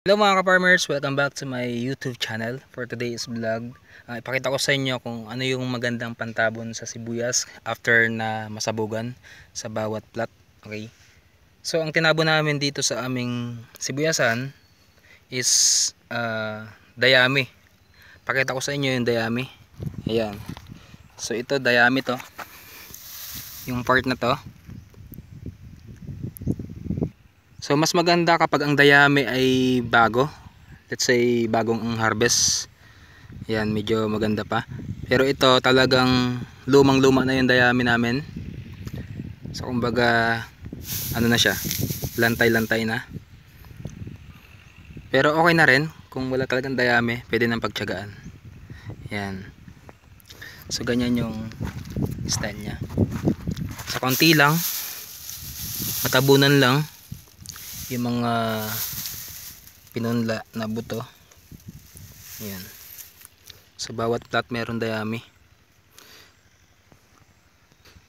Hello mga ka-farmers, welcome back to my YouTube channel. For today's vlog, ipakita ko sa inyo kung ano yung magandang pantabon sa sibuyas after na masabugan sa bawat plot. Okay. So ang tinabon namin dito sa aming sibuyasan is dayami. Pakita ko sa inyo yung dayami. Ayan. So ito dayami to. Yung part na to. So mas maganda kapag ang dayami ay bago. Let's say bagong ang harvest. Yan, medyo maganda pa. Pero ito talagang lumang-luma na yung dayami namin. So kumbaga ano na siya, lantay-lantay na. Pero okay na rin kung wala talagang dayami, pwede nang pagtiyagaan. Yan. So ganyan yung style niya. So konti lang, matabunan lang yung mga pinunla na buto. Ayan. Sa bawat plot meron dayami.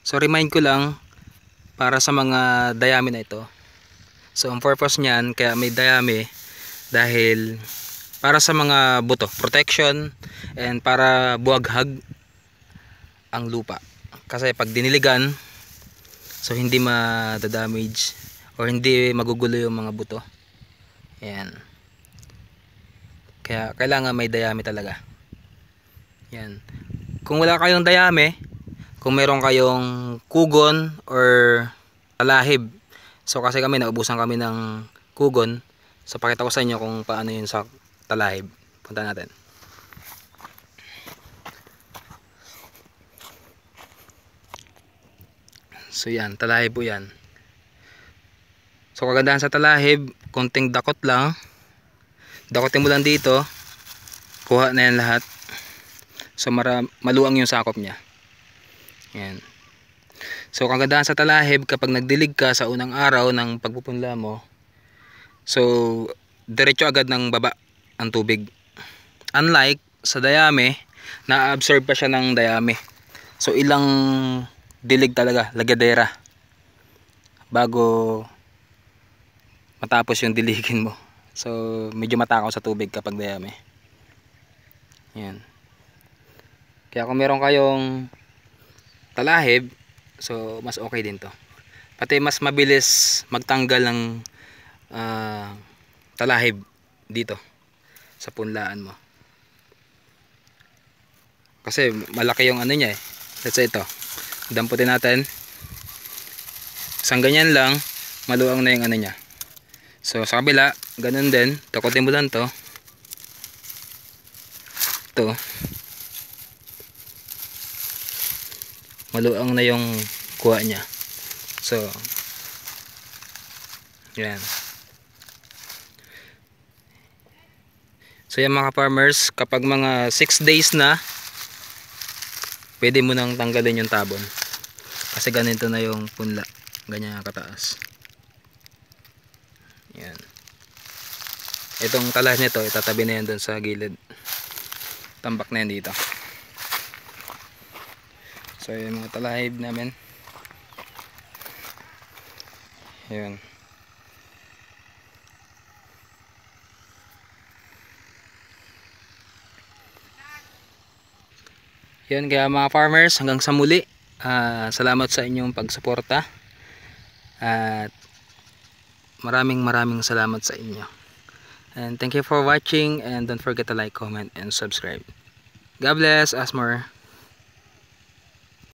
So remind ko lang para sa mga dayami na ito. So ang purpose niyan kaya may dayami dahil para sa mga buto, protection, and para buwaghag ang lupa. Kasi pag diniligan, so hindi ma-damage o hindi magugulo yung mga buto. Ayan. Kaya kailangan may dayami talaga. Yan. Kung wala kayong dayami, kung meron kayong kugon or talahib. So kasi kami naubusan kami ng kugon. So pakita ko sa inyo kung paano yun sa talahib. Punta natin. So yan, talahib po yan. So kagandahan sa talahib, konting dakot lang. Dakotin mo lang dito. Kuha na yan lahat. So maluwang yung sakop niya. Yan. So kagandahan sa talahib, kapag nagdilig ka sa unang araw ng pagpupunla mo, so diretso agad ng baba ang tubig. Unlike sa dayami, na-absorb pa siya ng dayami. So ilang dilig talaga, lagadera, bago matapos yung diligin mo. So medyo matakaw sa tubig kapag dayami. Yan. Kaya kung meron kayong talahib, so mas okay din to. Pati mas mabilis magtanggal ng talahib dito sa punlaan mo. Kasi malaki yung ano niya eh. Let's say ito. Damputin natin. Isang ganyan lang, maluwang na yung ano niya. So sa kabila, ganun din. Takotin mo lang to. Ito. Maluwang na yung kuha niya. So yan. So yan mga farmers, kapag mga 6 days na, pwede mo nang tanggalin yung tabon. Kasi ganito na yung punla. Ganyan kataas. Yan. Itong talas nito, itatabi na yan dun sa gilid. Tambak na yan dito. So yung mga talahib namin. Yan. Yan kaya mga farmers, hanggang sa muli. Salamat sa inyong pagsuporta. At maraming salamat sa inyo. And thank you for watching, and don't forget to like, comment, and subscribe. God bless. Asmore.